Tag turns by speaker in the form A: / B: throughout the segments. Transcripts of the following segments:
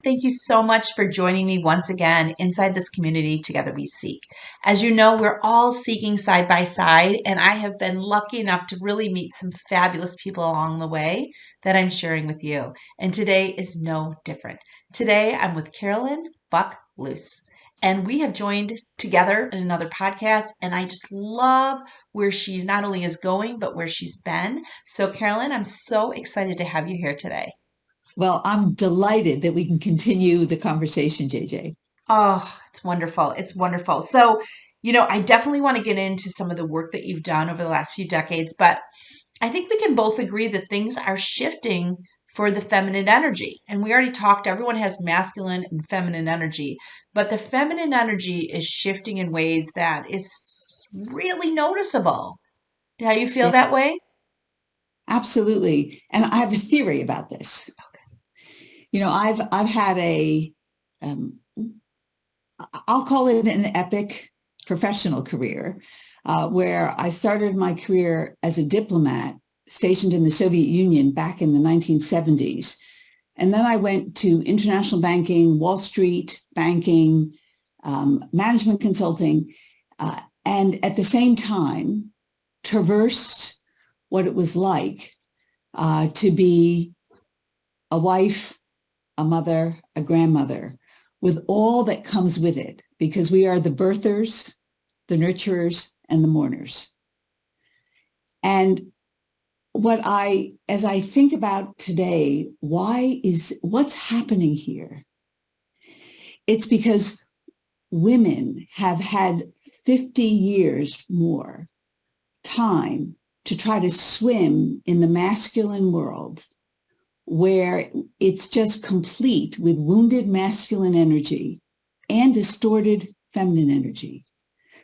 A: Thank you so much for joining me once again inside this community. Together we seek. As you know, we're all seeking side by side, and I have been lucky enough to really meet some fabulous people along the way that I'm sharing with you. And today is no different. Today I'm with Carolyn Buck Luce. And we have joined together in another podcast, and I just love where she not only is going, but where she's been. So, Carolyn, I'm so excited to have you here today.
B: Well, I'm delighted that we can continue the conversation, JJ.
A: Oh, it's wonderful. It's wonderful. So, I definitely want to get into some of the work that you've done over the last few decades, but I think we can both agree that things are shifting for the feminine energy. And we already talked, everyone has masculine and feminine energy, but the feminine energy is shifting in ways that is really noticeable. How you feel
B: Yeah,
A: that way?
B: absolutely. And I have a theory about this. I've had um, I'll call it an epic professional career, where I started my career as a diplomat stationed in the Soviet Union back in the 1970s. And then I went to international banking, Wall Street banking, management consulting, and at the same time, traversed what it was like to be a wife, a mother, a grandmother, with all that comes with it, because we are the birthers, the nurturers, and the mourners. And as I think about today, what's happening here? It's because women have had 50 years more time to try to swim in the masculine world, where it's just complete with wounded masculine energy and distorted feminine energy.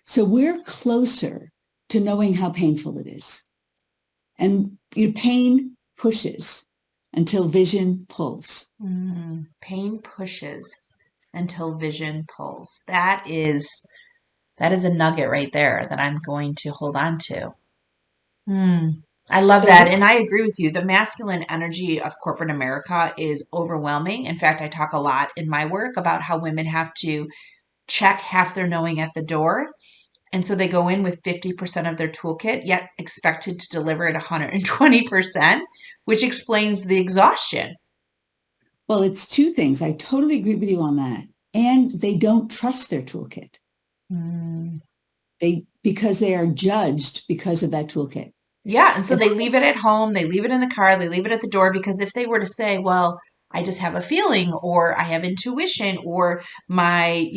B: So we're closer to knowing how painful it is. And pain pushes until vision pulls.
A: Pain pushes until vision pulls. That is a nugget right there that I'm going to hold on to. Hmm. I love
B: So
A: that.
B: what
A: And I agree with you. The masculine energy of corporate America is overwhelming. In fact, I talk a lot in my work about how women have to check half their knowing at the door. And so they go in with 50% of their toolkit, yet expected to deliver at 120%, which explains the exhaustion.
B: Well, it's two things. I totally agree with you on that. And they don't trust their toolkit.
A: Mm.
B: Because they are judged because of that toolkit.
A: Yeah, and so
B: If
A: they leave it at home, they leave it in the car, they leave it at the door because if they were to say, well, I just have a feeling or I have intuition or my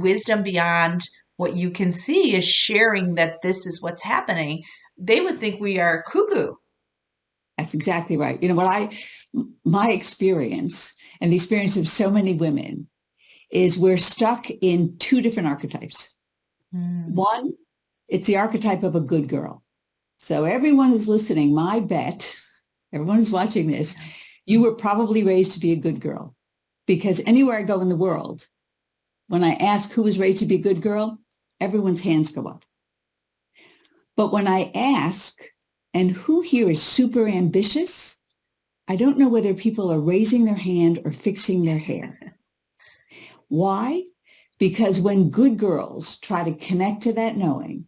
A: wisdom beyond what you can see is sharing that this is what's happening, they would think we are cuckoo.
B: That's exactly right. My experience and the experience of so many women is we're stuck in two different archetypes.
A: Mm.
B: One, it's the archetype of a good girl. So everyone who's listening, my bet, everyone who's watching this, you were probably raised to be a good girl, because anywhere I go in the world, when I ask who was raised to be a good girl, everyone's hands go up. But when I ask, and who here is super ambitious, I don't know whether people are raising their hand or fixing their hair. Why? Because when good girls try to connect to that knowing,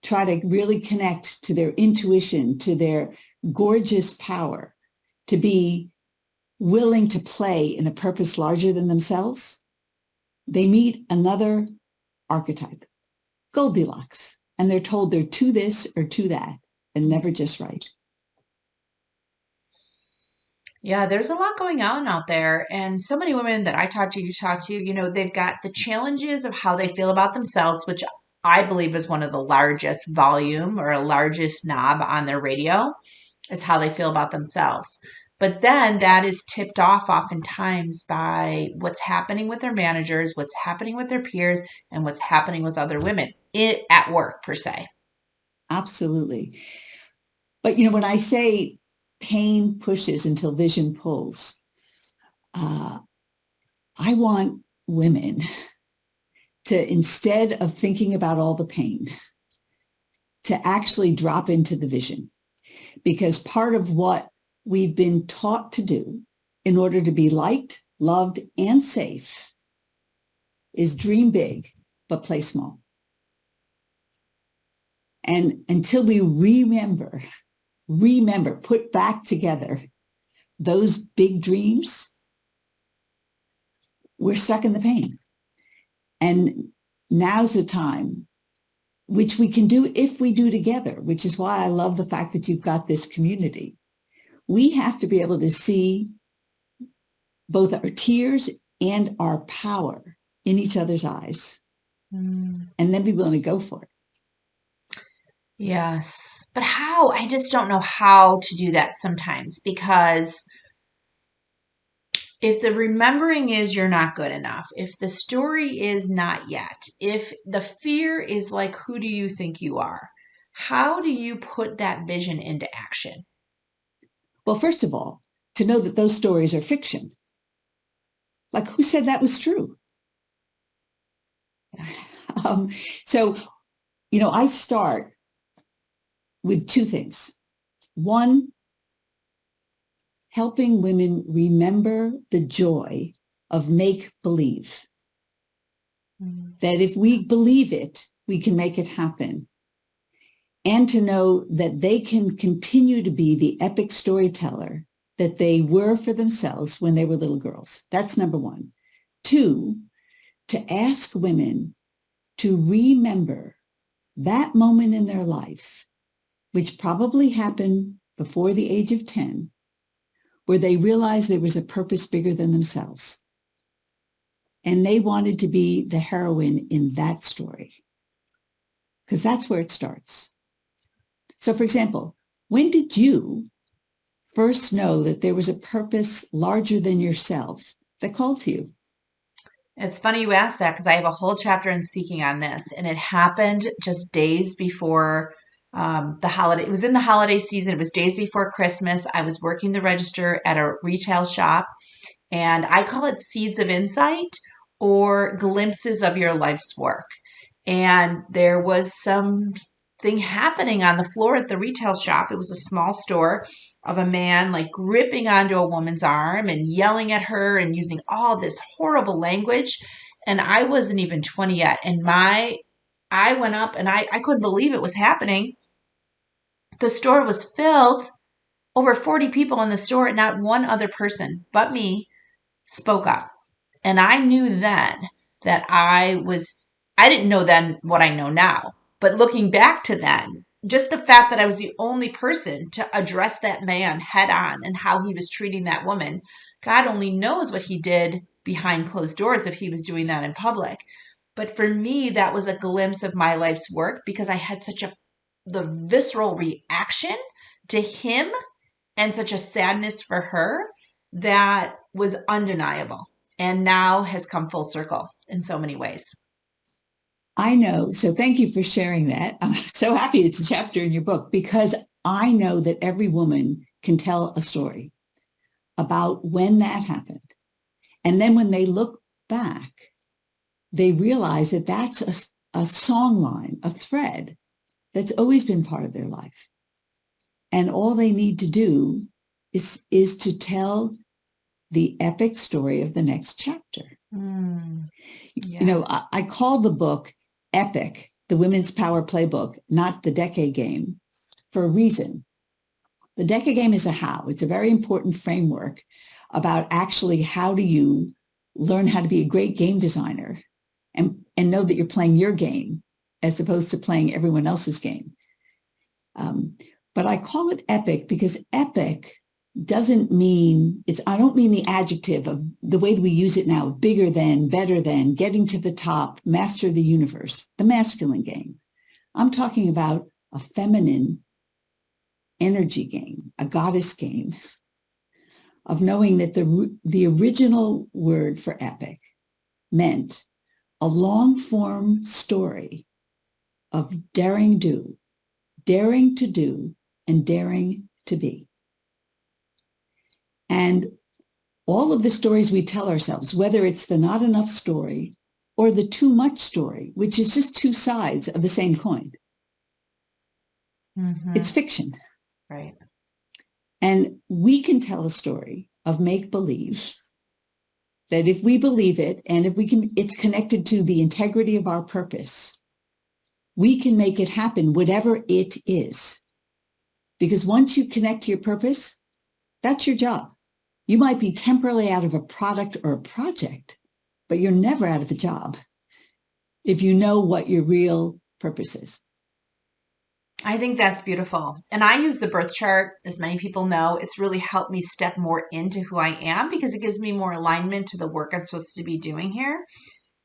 B: try to really connect to their intuition, to their gorgeous power, to be willing to play in a purpose larger than themselves, they meet another archetype, Goldilocks, and they're told they're to this or to that and never just right.
A: Yeah, there's a lot going on out there. And so many women that I talk to, you talk to, they've got the challenges of how they feel about themselves, which I believe is one of the largest volume or largest knob on their radio, is how they feel about themselves. But then that is tipped off oftentimes by what's happening with their managers, what's happening with their peers, and what's happening with other women at work, per se.
B: Absolutely. But when I say pain pushes until vision pulls, uh, I want women to, instead of thinking about all the pain, to actually drop into the vision. Because part of what we've been taught to do in order to be liked, loved, and safe is dream big, but play small. And until we remember, put back together those big dreams, we're stuck in the pain. And now's the time, which we can do if we do together, which is why I love the fact that you've got this community. We have to be able to see both our tears and our power in each other's eyes, and then be willing to go for it.
A: Yes. But how? I just don't know how to do that sometimes, because if the remembering is you're not good enough, if the story is not yet, if the fear is like, who do you think you are? How do you put that vision into action?
B: Well, first of all, to know that those stories are fiction. Like, who said that was true? So, I start with two things. One, helping women remember the joy of make believe. That if we believe it, we can make it happen. And to know that they can continue to be the epic storyteller that they were for themselves when they were little girls. That's number one. Two, to ask women to remember that moment in their life, which probably happened before the age of 10, where they realized there was a purpose bigger than themselves. And they wanted to be the heroine in that story, because that's where it starts. So, for example, when did you first know that there was a purpose larger than yourself that called to you?
A: It's funny you asked that, because I have a whole chapter in Seeking on this, and it happened just days before the holiday. It was in the holiday season. It was days before Christmas. I was working the register at a retail shop, and I call it seeds of insight or glimpses of your life's work. And there was something happening on the floor at the retail shop. It was a small store, of a man like gripping onto a woman's arm and yelling at her and using all this horrible language. And I wasn't even 20 yet. And I went up, and I couldn't believe it was happening. The store was filled, over 40 people in the store, and not one other person but me spoke up. And I knew then that I didn't know then what I know now. But looking back to then, just the fact that I was the only person to address that man head on and how he was treating that woman, God only knows what he did behind closed doors if he was doing that in public. But for me, that was a glimpse of my life's work, because I had the visceral reaction to him and such a sadness for her that was undeniable, and now has come full circle in so many ways.
B: I know. So thank you for sharing that. I'm so happy it's a chapter in your book, because I know that every woman can tell a story about when that happened. And then when they look back, they realize that that's a song line, a thread that's always been part of their life. And all they need to do is to tell the epic story of the next chapter.
A: Yeah.
B: I call the book Epic, the Women's Power Playbook, not the Decade Game, for a reason. The Decade Game is a how. It's a very important framework about actually how do you learn how to be a great game designer and know that you're playing your game as opposed to playing everyone else's game. But I call it epic because epic doesn't mean I don't mean the adjective of the way that we use it now, bigger than, better than, getting to the top, master of the universe, the masculine game. I'm talking about a feminine energy game, a goddess game, of knowing that the original word for epic meant a long form story of daring to do, and daring to be. And all of the stories we tell ourselves, whether it's the not enough story or the too much story, which is just two sides of the same coin, it's fiction.
A: Right.
B: And we can tell a story of make-believe that if we believe it and if we can, it's connected to the integrity of our purpose, we can make it happen, whatever it is. Because once you connect to your purpose, that's your job. You might be temporarily out of a product or a project, but you're never out of a job if you know what your real purpose is.
A: I think that's beautiful. And I use the birth chart, as many people know. It's really helped me step more into who I am because it gives me more alignment to the work I'm supposed to be doing here.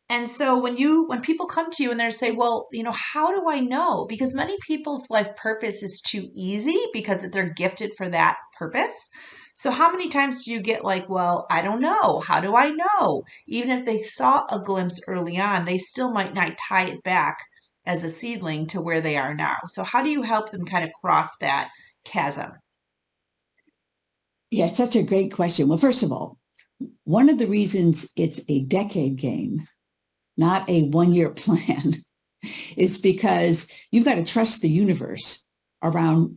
A: And so when people come to you and they say, well, how do I know? Because many people's life purpose is too easy because they're gifted for that purpose. So how many times do you get like, well, I don't know. How do I know? Even if they saw a glimpse early on, they still might not tie it back as a seedling to where they are now. So how do you help them kind of cross that chasm?
B: Yeah, it's such a great question. Well, first of all, one of the reasons it's a decade game, not a one-year plan, is because you've got to trust the universe around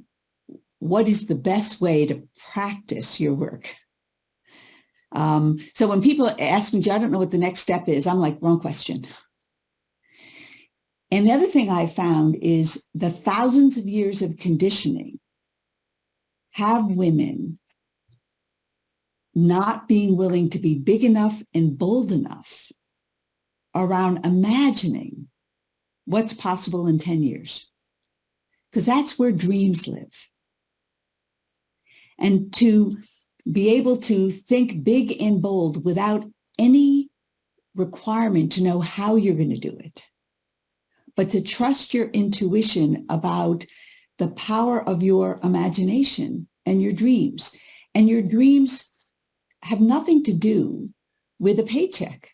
B: what is the best way to practice your work. So when people ask me, I don't know what the next step is, I'm like, wrong question. And the other thing I found is the thousands of years of conditioning have women not being willing to be big enough and bold enough around imagining what's possible in 10 years. Because that's where dreams live. And to be able to think big and bold without any requirement to know how you're going to do it, but to trust your intuition about the power of your imagination and your dreams. And your dreams have nothing to do with a paycheck.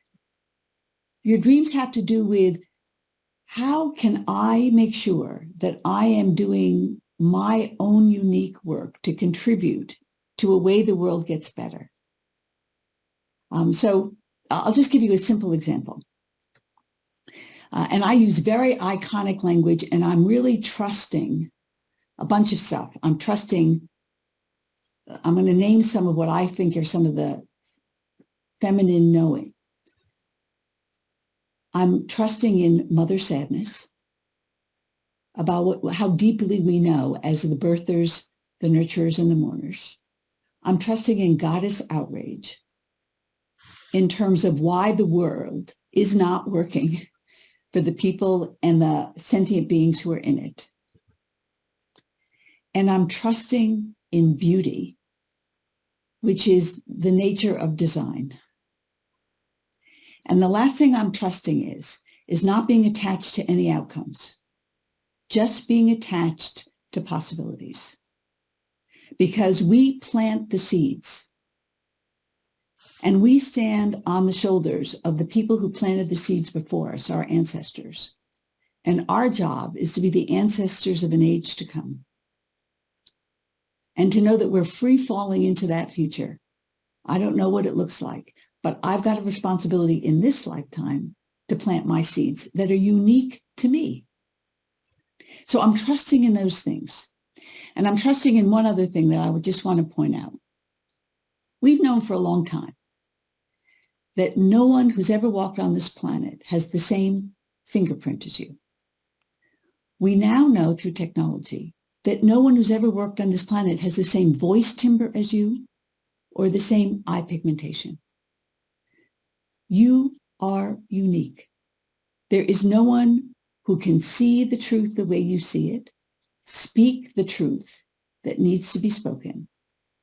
B: Your dreams have to do with how can I make sure that I am doing my own unique work to contribute to a way the world gets better. So I'll just give you a simple example. And I use very iconic language, and I'm really trusting a bunch of stuff. I'm going to name some of what I think are some of the feminine knowing. I'm trusting in mother sadness about how deeply we know as the birthers, the nurturers, and the mourners. I'm trusting in goddess outrage in terms of why the world is not working for the people and the sentient beings who are in it. And I'm trusting in beauty, which is the nature of design. And the last thing I'm trusting is not being attached to any outcomes, just being attached to possibilities. Because we plant the seeds and we stand on the shoulders of the people who planted the seeds before us, our ancestors. And our job is to be the ancestors of an age to come. And to know that we're free falling into that future. I don't know what it looks like, but I've got a responsibility in this lifetime to plant my seeds that are unique to me. So I'm trusting in those things. And I'm trusting in one other thing that I would just want to point out. We've known for a long time that no one who's ever walked on this planet has the same fingerprint as you. We now know through technology that no one who's ever worked on this planet has the same voice timbre as you or the same eye pigmentation. You are unique. There is no one who can see the truth the way you see it, speak the truth that needs to be spoken,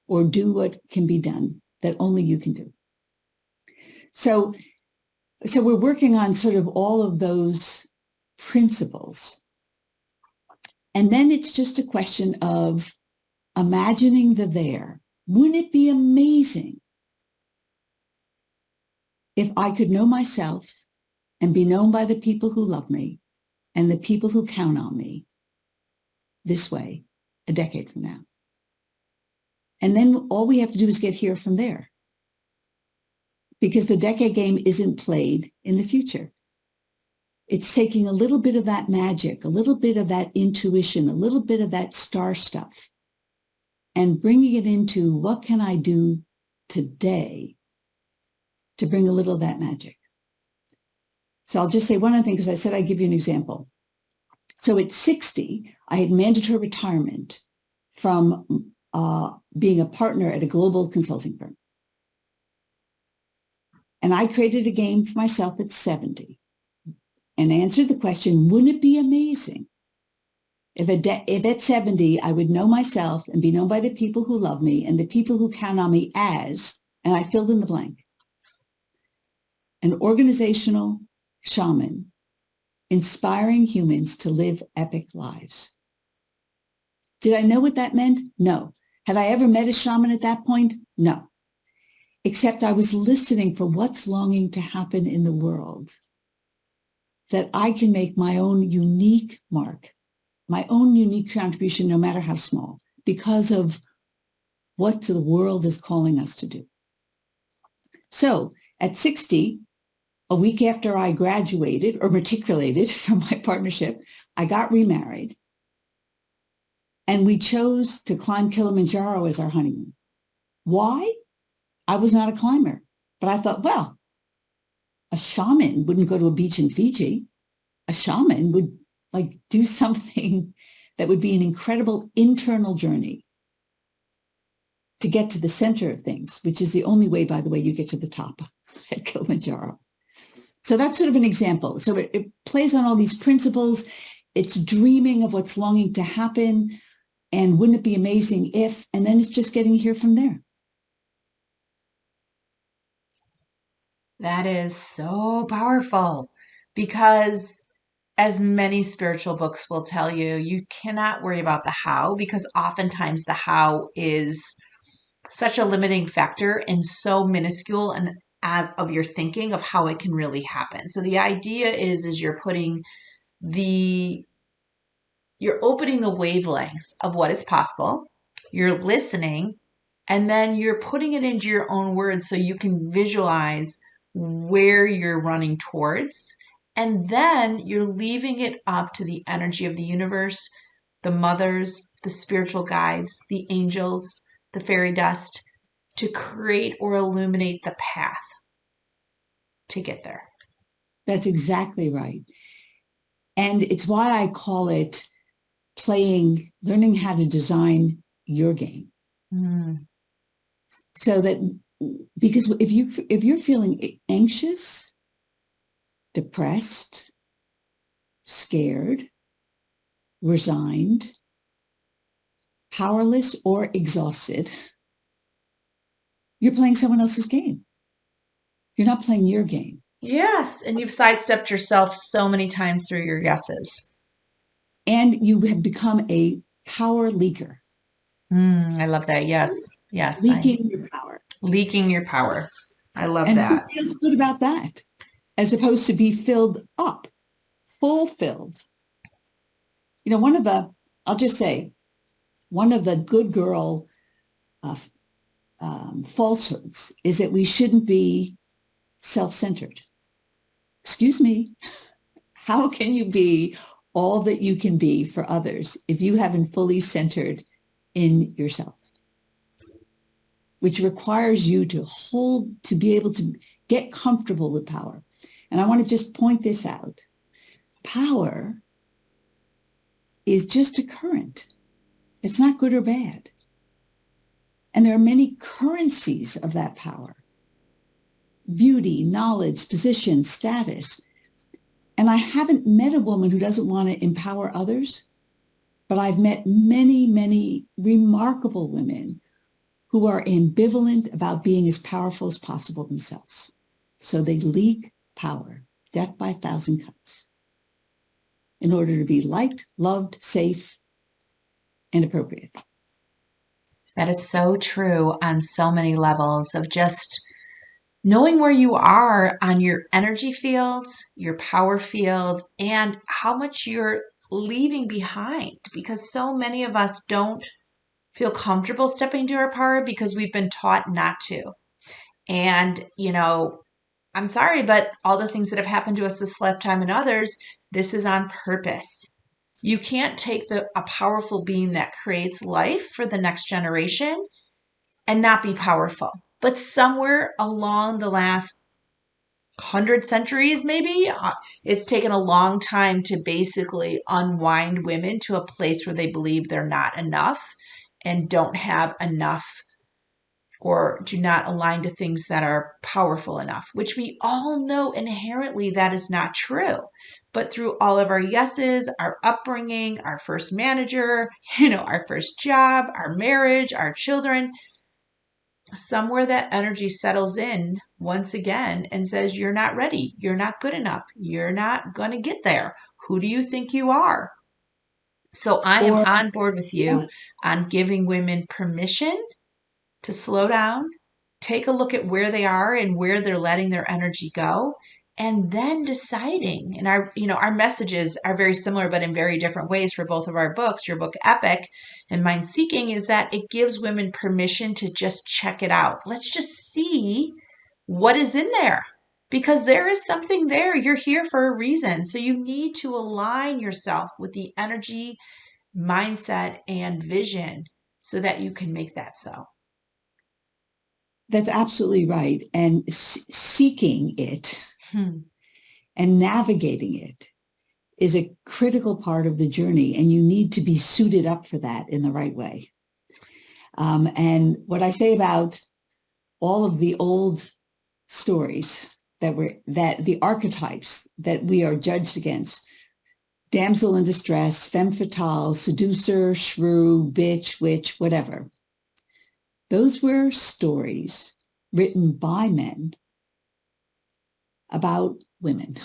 B: or do what can be done that only you can do. So we're working on sort of all of those principles. And then it's just a question of imagining the there. Wouldn't it be amazing if I could know myself and be known by the people who love me and the people who count on me this way a decade from now? And then all we have to do is get here from there. Because the decade game isn't played in the future. It's taking a little bit of that magic, a little bit of that intuition, a little bit of that star stuff, and bringing it into what can I do today to bring a little of that magic. So I'll just say one other thing, because I said I'd give you an example. So at 60, I had mandatory retirement from being a partner at a global consulting firm. And I created a game for myself at 70 and answered the question, wouldn't it be amazing if at 70, I would know myself and be known by the people who love me and the people who count on me as, and I filled in the blank, an organizational shaman inspiring humans to live epic lives. Did I know what that meant? No. Had I ever met a shaman at that point? No. Except I was listening for what's longing to happen in the world, that I can make my own unique mark, my own unique contribution, no matter how small, because of what the world is calling us to do. So at 60, a week after I graduated or matriculated from my partnership, I got remarried. And we chose to climb Kilimanjaro as our honeymoon. Why? I was not a climber, but I thought, well, a shaman wouldn't go to a beach in Fiji. A shaman would do something that would be an incredible internal journey to get to the center of things, which is the only way, by the way, you get to the top at Kilimanjaro. So that's sort of an example. So it plays on all these principles. It's dreaming of what's longing to happen. And wouldn't it be amazing if, and then it's just getting here from there.
A: That is so powerful, because as many spiritual books will tell you, you cannot worry about the how, because oftentimes the how is such a limiting factor and so minuscule and of your thinking of how it can really happen. So the idea is you're opening the wavelengths of what is possible, you're listening, and then you're putting it into your own words so you can visualize where you're running towards. And then you're leaving it up to the energy of the universe, the mothers, the spiritual guides, the angels, the fairy dust, to create or illuminate the path to get there.
B: That's exactly right. And it's why I call it learning how to design your game. So that, because if you're feeling anxious, depressed, scared, resigned, powerless, or exhausted, you're playing someone else's game. You're not playing your game.
A: Yes, and you've sidestepped yourself so many times through your yeses.
B: And you have become a power leaker.
A: I love that. Yes.
B: Leaking your power.
A: Leaking your power. I love
B: and
A: that.
B: Who feels good about that? As opposed to be filled up, fulfilled. One of the good girl falsehoods is that we shouldn't be self-centered. Excuse me. How can you be all that you can be for others if you haven't fully centered in yourself? Which requires you to be able to get comfortable with power. And I want to just point this out. Power is just a current. It's not good or bad. And there are many currencies of that power. Beauty, knowledge, position, status. And I haven't met a woman who doesn't want to empower others, but I've met many, many remarkable women who are ambivalent about being as powerful as possible themselves. So they leak power, death by 1,000 cuts, in order to be liked, loved, safe, and appropriate.
A: That is so true on so many levels of just knowing where you are on your energy field, your power field, and how much you're leaving behind, because so many of us don't feel comfortable stepping into our power because we've been taught not to. And, I'm sorry, but all the things that have happened to us this lifetime and others, this is on purpose. You can't take a powerful being that creates life for the next generation and not be powerful. But somewhere along the last 100 centuries, maybe, it's taken a long time to basically unwind women to a place where they believe they're not enough and don't have enough or do not align to things that are powerful enough, which we all know inherently that is not true. But through all of our yeses, our upbringing, our first manager, our first job, our marriage, our children, somewhere that energy settles in once again and says, you're not ready. You're not good enough. You're not going to get there. Who do you think you are? So I am
B: Or,
A: on board with
B: yeah,
A: you on giving women permission to slow down, take a look at where they are and where they're letting their energy go, and then deciding. And our messages are very similar, but in very different ways for both of our books. Your book, Epic, and Mind Seeking, is that it gives women permission to just check it out. Let's just see what is in there. Because there is something there. You're here for a reason. So you need to align yourself with the energy, mindset, and vision so that you can make that so.
B: that's absolutely right. And seeking it
A: Hmm.
B: and navigating it is a critical part of the journey, and you need to be suited up for that in the right way. And what I say about all of the old stories that the archetypes that we are judged against, damsel in distress, femme fatale, seducer, shrew, bitch, witch, whatever. Those were stories written by men about women,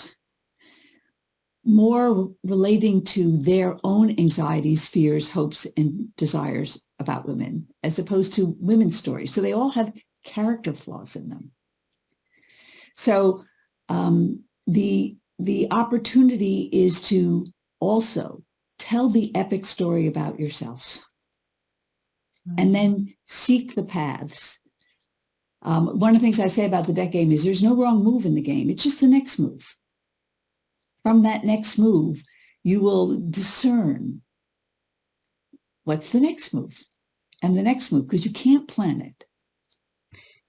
B: more relating to their own anxieties, fears, hopes, and desires about women, as opposed to women's stories. So they all have character flaws in them. So the opportunity is to also tell the epic story about yourself, and then seek the paths. One of the things I say about the deck game is there's no wrong move in the game. It's just the next move. From that next move, you will discern what's the next move and the next move, because you can't plan it.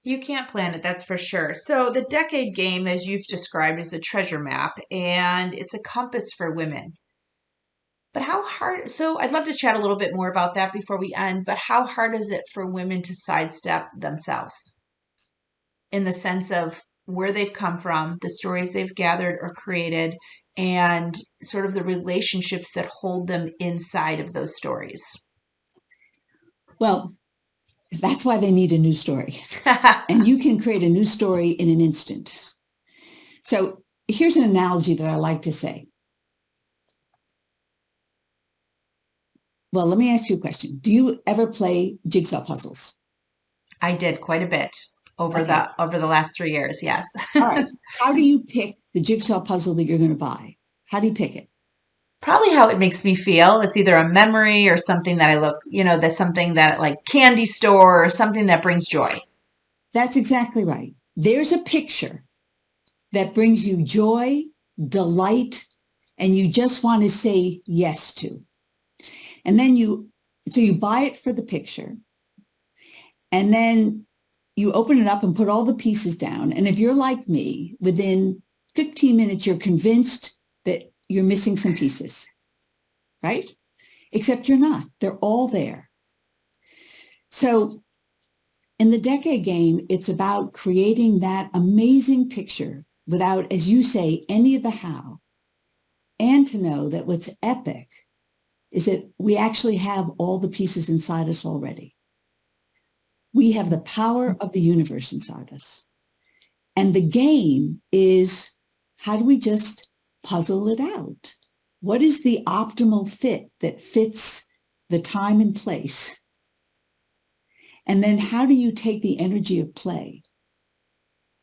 A: You can't plan it, that's for sure. So the decade game, as you've described, is a treasure map and it's a compass for women. But how hard, so I'd love to chat a little bit more about that before we end, but how hard is it for women to sidestep themselves in the sense of where they've come from, the stories they've gathered or created, and sort of the relationships that hold them inside of those stories?
B: Well, that's why they need a new story. And you can create a new story in an instant. So here's an analogy that I like to say. Well, let me ask you a question. Do you ever play jigsaw puzzles?
A: I did quite a bit over
B: Okay.
A: the last 3 years, yes.
B: All right. How do you pick the jigsaw puzzle that you're going to buy? How do you pick it?
A: Probably how it makes me feel. It's either a memory or something that I look, that's something that like candy store or something that brings joy.
B: That's exactly right. There's a picture that brings you joy, delight, and you just want to say yes to. And then so you buy it for the picture, and then you open it up and put all the pieces down. And if you're like me, within 15 minutes, you're convinced that you're missing some pieces, right? Except you're not. They're all there. So in the decade game, it's about creating that amazing picture without, as you say, any of the how. And to know that what's epic is that we actually have all the pieces inside us already. We have the power of the universe inside us. And the game is, how do we just puzzle it out? What is the optimal fit that fits the time and place? And then how do you take the energy of play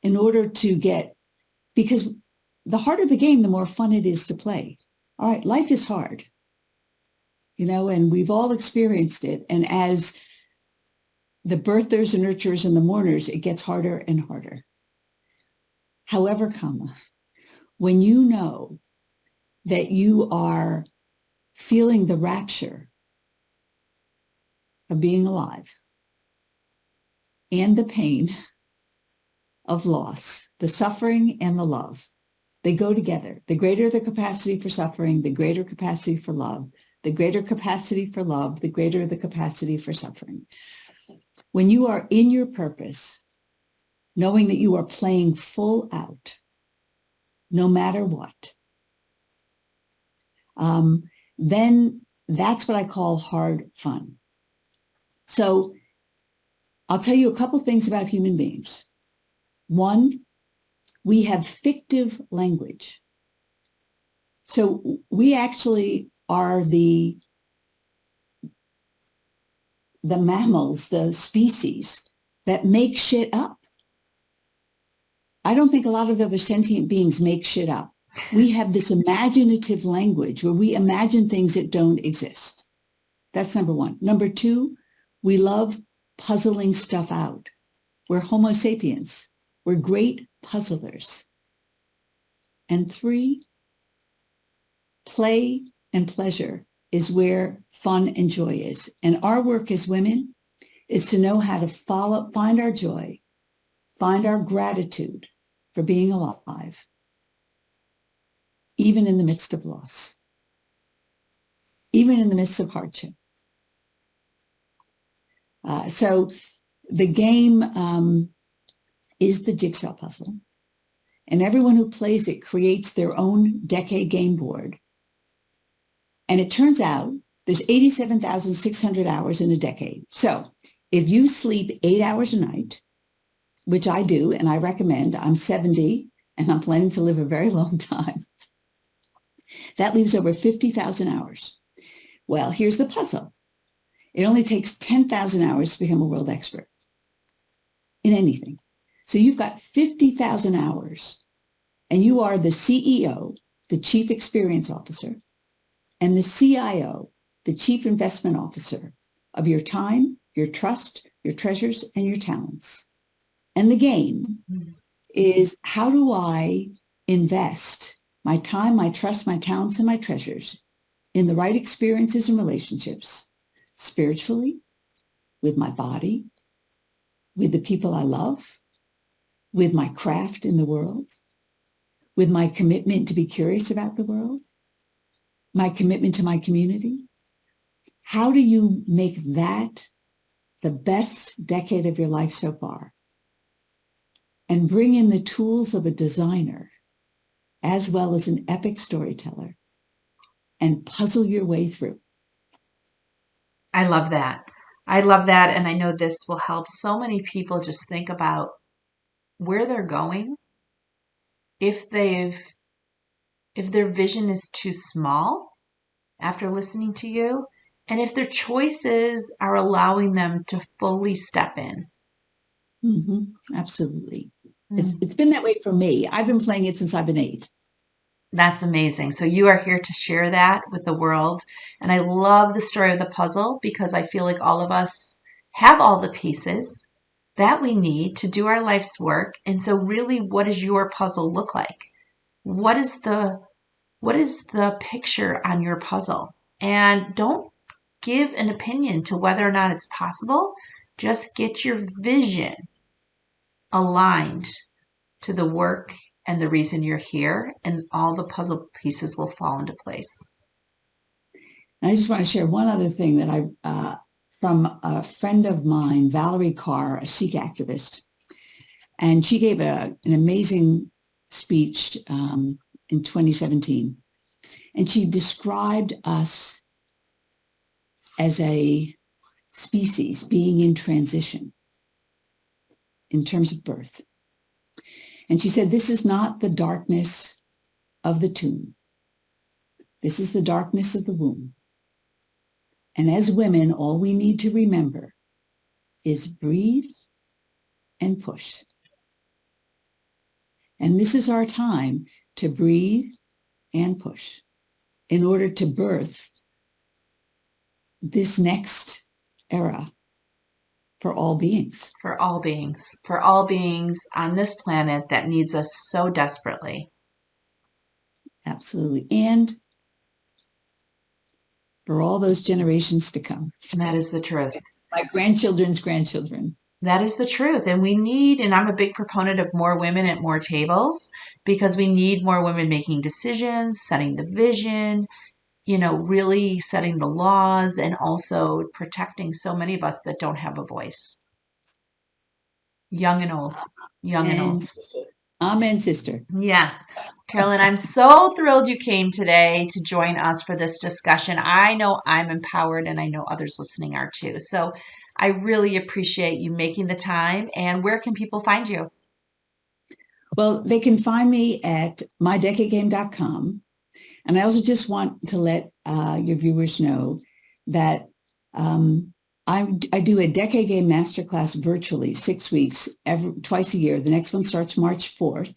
B: in order to get, because the harder the game, the more fun it is to play. All right, life is hard, and we've all experienced it. And as the birthers and nurturers and the mourners, it gets harder and harder. However, when you know that you are feeling the rapture of being alive and the pain of loss, the suffering and the love, they go together. The greater the capacity for suffering, the greater capacity for love. The greater capacity for love, the greater the capacity for suffering. When you are in your purpose, knowing that you are playing full out, no matter what, then that's what I call hard fun. So I'll tell you a couple things about human beings. One, we have fictive language. So we actually are the mammals, the species that make shit up. I don't think a lot of other sentient beings make shit up. We have this imaginative language where we imagine things that don't exist. That's number one. Number two, we love puzzling stuff out. We're Homo sapiens. We're great puzzlers. And three, play and pleasure is where fun and joy is. And our work as women is to know how to find our joy, find our gratitude for being alive, even in the midst of loss, even in the midst of hardship. So the game is the jigsaw puzzle, and everyone who plays it creates their own decade game board. And it turns out there's 87,600 hours in a decade. So if you sleep 8 hours a night, which I do, and I recommend, I'm 70 and I'm planning to live a very long time, that leaves over 50,000 hours. Well, here's the puzzle. It only takes 10,000 hours to become a world expert in anything. So you've got 50,000 hours, and you are the CEO, the Chief Experience Officer, and the CIO, the Chief Investment Officer of your time, your trust, your treasures, and your talents. And the game is, how do I invest my time, my trust, my talents, and my treasures in the right experiences and relationships, spiritually, with my body, with the people I love, with my craft in the world, with my commitment to be curious about the world, my commitment to my community? How do you make that the best decade of your life so far? And bring in the tools of a designer as well as an epic storyteller and puzzle your way through.
A: I love that. I love that. And I know this will help so many people just think about where they're going. If their vision is too small after listening to you, and if their choices are allowing them to fully step in.
B: Mm-hmm. Absolutely. It's been that way for me. I've been playing it since I've been 8.
A: That's amazing. So you are here to share that with the world. And I love the story of the puzzle because I feel like all of us have all the pieces that we need to do our life's work. And so really, what does your puzzle look like? What is the picture on your puzzle? And don't give an opinion to whether or not it's possible. Just get your vision aligned to the work and the reason you're here, and all the puzzle pieces will fall into place.
B: And I just want to share one other thing that I, from a friend of mine, Valerie Carr, a Sikh activist, and she gave an amazing speech in 2017. And she described us as a species being in transition in terms of birth. And she said, this is not the darkness of the tomb. This is the darkness of the womb. And as women, all we need to remember is breathe and push. And this is our time to breathe and push in order to birth this next era for all beings.
A: For all beings. For all beings on this planet that needs us so desperately.
B: Absolutely. And for all those generations to come.
A: And that is the truth.
B: My grandchildren's grandchildren.
A: That is the truth. And I'm a big proponent of more women at more tables because we need more women making decisions, setting the vision, really setting the laws and also protecting so many of us that don't have a voice, young and old, young and old.
B: And amen, sister.
A: Yes. Carolyn, I'm so thrilled you came today to join us for this discussion. I know I'm empowered and I know others listening are too. So I really appreciate you making the time. And where can people find you?
B: Well, they can find me at mydecadegame.com. And I also just want to let your viewers know that I do a Decade Game Masterclass virtually 6 weeks, twice a year. The next one starts March 4th.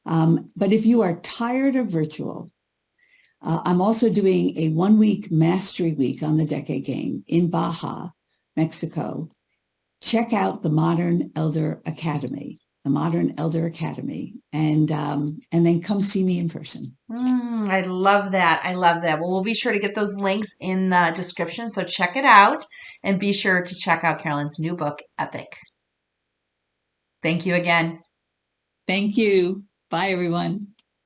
B: But if you are tired of virtual, I'm also doing a 1-week mastery week on the Decade Game in Baja, Mexico. Check out the Modern Elder Academy, and then come see me in person.
A: I love that. I love that. Well, we'll be sure to get those links in the description. So check it out and be sure to check out Carolyn's new book, Epic. Thank you again.
B: Thank you. Bye, everyone.